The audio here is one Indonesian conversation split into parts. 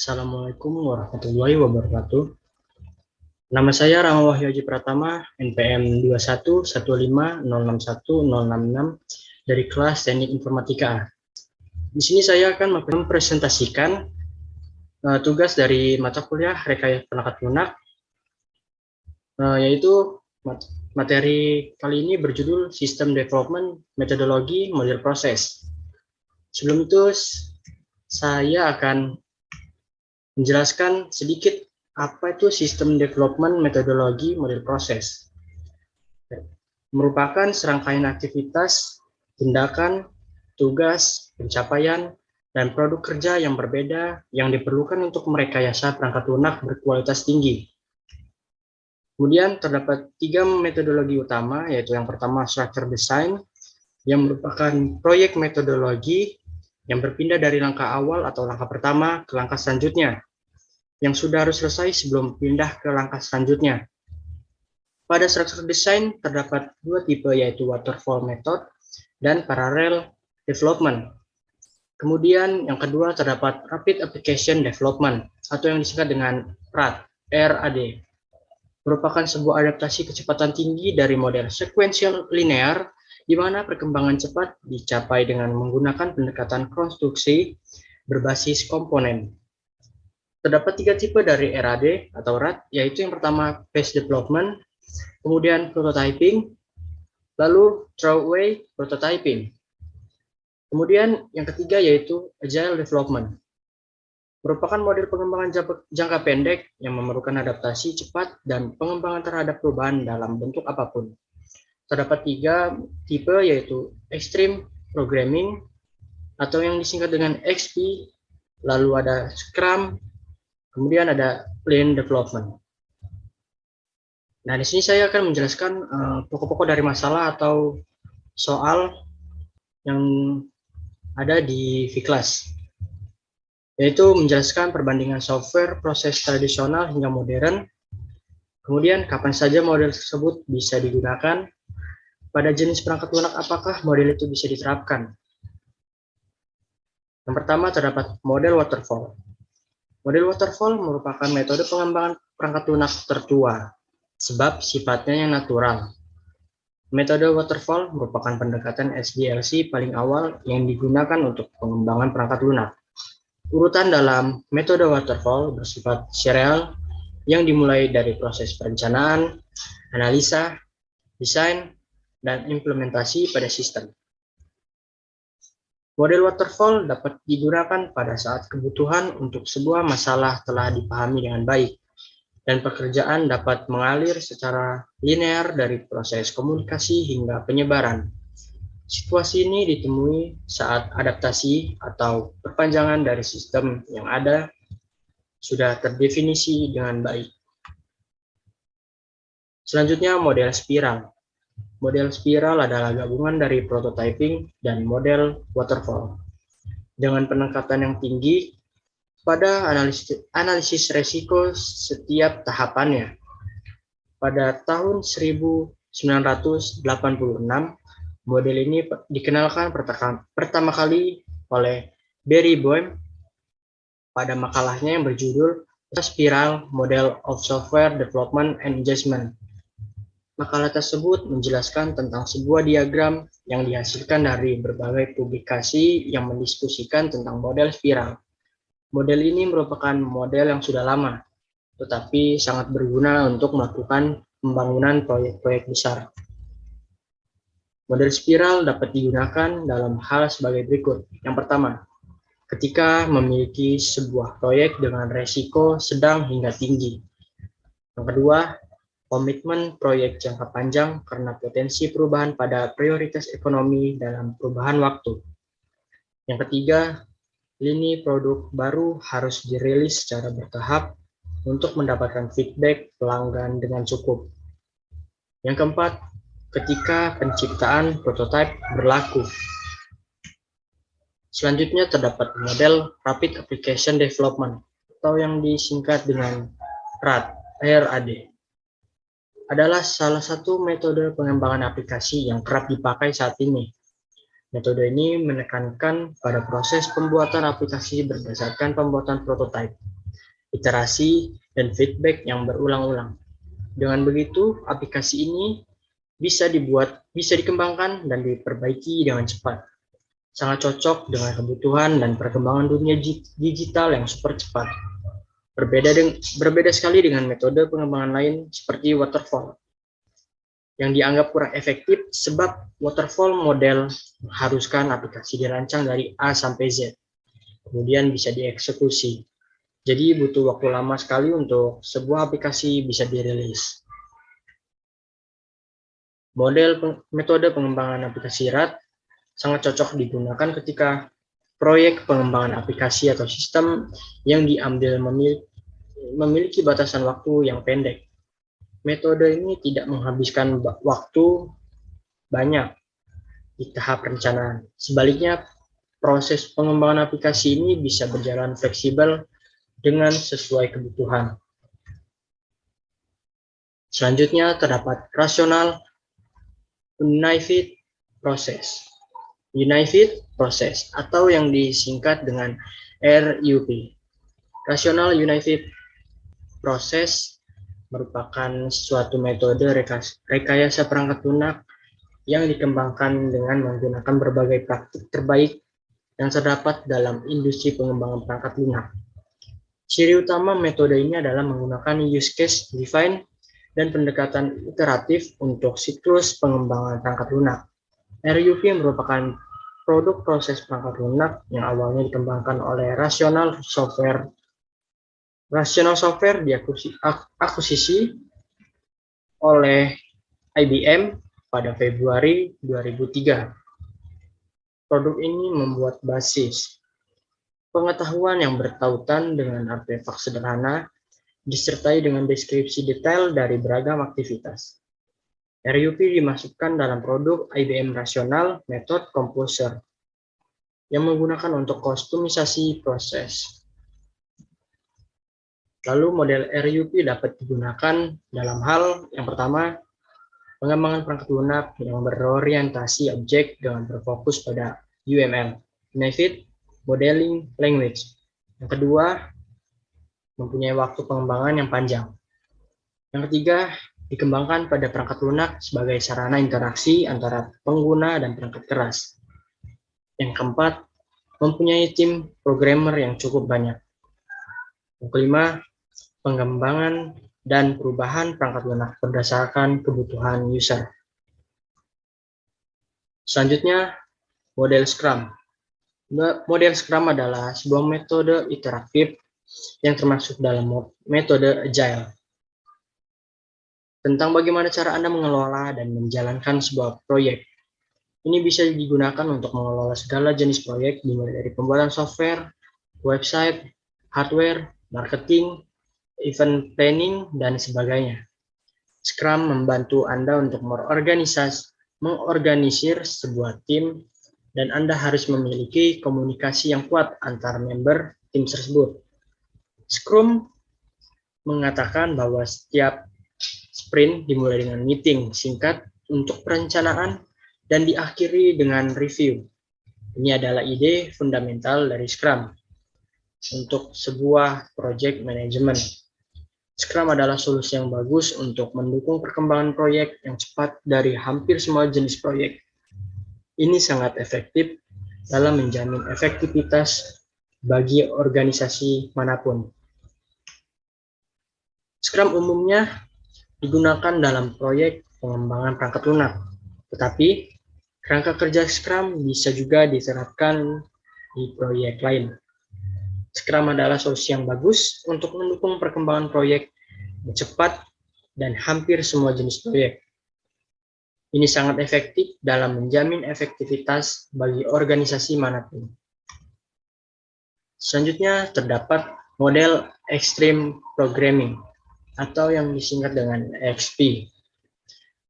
Assalamualaikum warahmatullahi wabarakatuh. Nama saya Rama Wahyu Haji Pratama, NPM 21150610666 dari kelas Teknik Informatika A. Di sini saya akan mempresentasikan tugas dari mata kuliah Rekayasa Perangkat Lunak, yaitu materi kali ini berjudul System Development Methodology Model Process. Sebelum itu, saya akan menjelaskan sedikit apa itu System Development Methodology Model Process. Merupakan serangkaian aktivitas, tindakan, tugas, pencapaian, dan produk kerja yang berbeda yang diperlukan untuk merekayasa perangkat lunak berkualitas tinggi. Kemudian terdapat 3 metodologi utama, yaitu yang pertama Structure Design, yang merupakan proyek metodologi yang berpindah dari langkah awal atau langkah pertama ke langkah selanjutnya, yang sudah harus selesai sebelum pindah ke langkah selanjutnya. Pada structure design terdapat 2 tipe, yaitu waterfall method dan parallel development. Kemudian yang kedua terdapat rapid application development atau yang disingkat dengan RAD, merupakan sebuah adaptasi kecepatan tinggi dari model sequential linear, di mana perkembangan cepat dicapai dengan menggunakan pendekatan konstruksi berbasis komponen. Terdapat 3 tipe dari RAD atau RAD, yaitu yang pertama phase development, kemudian prototyping, lalu throwaway prototyping. Kemudian yang ketiga yaitu agile development, merupakan model pengembangan jangka pendek yang memerlukan adaptasi cepat dan pengembangan terhadap perubahan dalam bentuk apapun. Terdapat 3 tipe, yaitu extreme programming atau yang disingkat dengan XP, lalu ada Scrum, kemudian ada Lean Development. Nah, di sini saya akan menjelaskan pokok-pokok dari masalah atau soal yang ada di V-Class, yaitu menjelaskan perbandingan software proses tradisional hingga modern, kemudian kapan saja model tersebut bisa digunakan, pada jenis perangkat lunak apakah model itu bisa diterapkan. Yang pertama terdapat model waterfall. Model waterfall merupakan metode pengembangan perangkat lunak tertua, sebab sifatnya yang natural. Metode waterfall merupakan pendekatan SDLC paling awal yang digunakan untuk pengembangan perangkat lunak. Urutan dalam metode waterfall bersifat serial yang dimulai dari proses perencanaan, analisa, desain, dan implementasi pada sistem. Model waterfall dapat digunakan pada saat kebutuhan untuk sebuah masalah telah dipahami dengan baik, dan pekerjaan dapat mengalir secara linear dari proses komunikasi hingga penyebaran. Situasi ini ditemui saat adaptasi atau perpanjangan dari sistem yang ada sudah terdefinisi dengan baik. Selanjutnya, model spiral. Model spiral adalah gabungan dari prototyping dan model waterfall, dengan peningkatan yang tinggi pada analisis resiko setiap tahapannya. Pada tahun 1986, model ini dikenalkan pertama kali oleh Barry Boehm pada makalahnya yang berjudul Spiral Model of Software Development and Adjustment. Makalah tersebut menjelaskan tentang sebuah diagram yang dihasilkan dari berbagai publikasi yang mendiskusikan tentang model spiral. Model ini merupakan model yang sudah lama, tetapi sangat berguna untuk melakukan pembangunan proyek-proyek besar. Model spiral dapat digunakan dalam hal sebagai berikut. Yang pertama, ketika memiliki sebuah proyek dengan resiko sedang hingga tinggi. Yang kedua, komitmen proyek jangka panjang karena potensi perubahan pada prioritas ekonomi dalam perubahan waktu. Yang ketiga, lini produk baru harus dirilis secara bertahap untuk mendapatkan feedback pelanggan dengan cukup. Yang keempat, ketika penciptaan prototipe berlaku. Selanjutnya terdapat model Rapid Application Development atau yang disingkat dengan RAD, adalah salah satu metode pengembangan aplikasi yang kerap dipakai saat ini. Metode ini menekankan pada proses pembuatan aplikasi berdasarkan pembuatan prototipe, iterasi, dan feedback yang berulang-ulang. Dengan begitu, aplikasi ini bisa dikembangkan dan diperbaiki dengan cepat. Sangat cocok dengan kebutuhan dan perkembangan dunia digital yang super cepat. Berbeda sekali dengan metode pengembangan lain seperti waterfall, yang dianggap kurang efektif sebab waterfall model mengharuskan aplikasi dirancang dari A sampai Z, kemudian bisa dieksekusi. Jadi butuh waktu lama sekali untuk sebuah aplikasi bisa dirilis. Metode pengembangan aplikasi RAD sangat cocok digunakan ketika proyek pengembangan aplikasi atau sistem yang diambil memiliki batasan waktu yang pendek. Metode ini tidak menghabiskan waktu banyak di tahap perencanaan. Sebaliknya, proses pengembangan aplikasi ini bisa berjalan fleksibel dengan sesuai kebutuhan. Selanjutnya terdapat rasional unified process. Unified process atau yang disingkat dengan RUP. Rasional unified process merupakan suatu metode rekayasa perangkat lunak yang dikembangkan dengan menggunakan berbagai praktik terbaik yang terdapat dalam industri pengembangan perangkat lunak. Ciri utama metode ini adalah menggunakan use case define dan pendekatan iteratif untuk siklus pengembangan perangkat lunak. RUP merupakan produk proses perangkat lunak yang awalnya dikembangkan oleh Rational Software. Rational Software diakuisisi oleh IBM pada Februari 2003. Produk ini membuat basis pengetahuan yang bertautan dengan artefak sederhana, disertai dengan deskripsi detail dari beragam aktivitas. RUP dimasukkan dalam produk IBM Rational Method Composer yang menggunakan untuk kostumisasi proses. Lalu model RUP dapat digunakan dalam hal yang pertama, pengembangan perangkat lunak yang berorientasi objek dengan berfokus pada UML, Unified Modeling Language. Yang kedua, mempunyai waktu pengembangan yang panjang. Yang ketiga, dikembangkan pada perangkat lunak sebagai sarana interaksi antara pengguna dan perangkat keras. Yang keempat, mempunyai tim programmer yang cukup banyak. Yang kelima, pengembangan dan perubahan perangkat lunak berdasarkan kebutuhan user. Selanjutnya, model Scrum. Model Scrum adalah sebuah metode iteratif yang termasuk dalam metode Agile. Tentang bagaimana cara Anda mengelola dan menjalankan sebuah proyek. Ini bisa digunakan untuk mengelola segala jenis proyek, dimulai dari pembuatan software, website, hardware, marketing, event planning, dan sebagainya. Scrum membantu Anda untuk mengorganisir sebuah tim, dan Anda harus memiliki komunikasi yang kuat antar member tim tersebut. Scrum mengatakan bahwa setiap sprint dimulai dengan meeting singkat untuk perencanaan dan diakhiri dengan review. Ini adalah ide fundamental dari Scrum untuk sebuah project management. Scrum adalah solusi yang bagus untuk mendukung perkembangan proyek yang cepat dari hampir semua jenis proyek. Ini sangat efektif dalam menjamin efektivitas bagi organisasi manapun. Scrum umumnya digunakan dalam proyek pengembangan perangkat lunak, tetapi kerangka kerja Scrum bisa juga diterapkan di proyek lain. Scrum adalah solusi yang bagus untuk mendukung perkembangan proyek yang cepat dan hampir semua jenis proyek. Ini sangat efektif dalam menjamin efektivitas bagi organisasi manapun. Selanjutnya terdapat model Extreme Programming atau yang disingkat dengan EXP.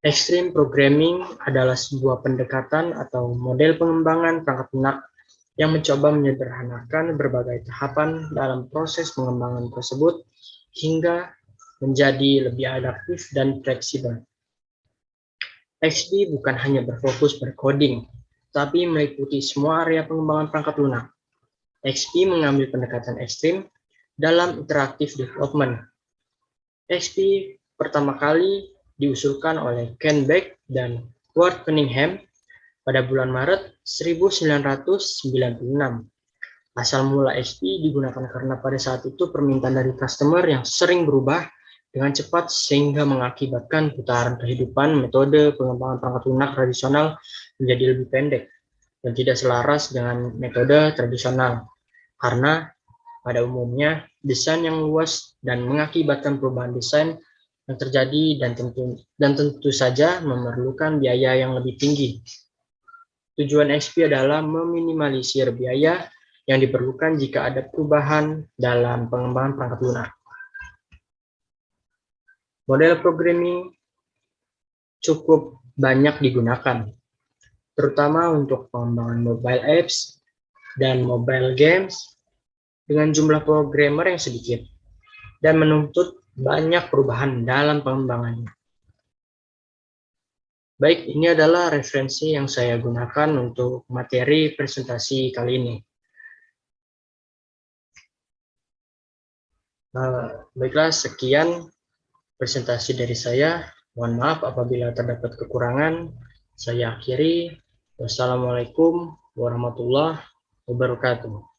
Extreme Programming adalah sebuah pendekatan atau model pengembangan perangkat lunak yang mencoba menyederhanakan berbagai tahapan dalam proses pengembangan tersebut hingga menjadi lebih adaptif dan fleksibel. XP bukan hanya berfokus bercoding, tapi meliputi semua area pengembangan perangkat lunak. XP mengambil pendekatan ekstrim dalam interactive development. XP pertama kali diusulkan oleh Ken Beck dan Ward Cunningham pada bulan Maret 1996. Asal mula XP digunakan karena pada saat itu permintaan dari customer yang sering berubah dengan cepat sehingga mengakibatkan putaran kehidupan metode pengembangan perangkat lunak tradisional menjadi lebih pendek dan tidak selaras dengan metode tradisional. Karena pada umumnya desain yang luas dan mengakibatkan perubahan desain yang terjadi dan tentu saja memerlukan biaya yang lebih tinggi. Tujuan XP adalah meminimalisir biaya yang diperlukan jika ada perubahan dalam pengembangan perangkat lunak. Model programming cukup banyak digunakan, terutama untuk pengembangan mobile apps dan mobile games dengan jumlah programmer yang sedikit dan menuntut banyak perubahan dalam pengembangannya. Baik, ini adalah referensi yang saya gunakan untuk materi presentasi kali ini. Baiklah, sekian presentasi dari saya. Mohon maaf apabila terdapat kekurangan. Saya akhiri. Wassalamualaikum warahmatullahi wabarakatuh.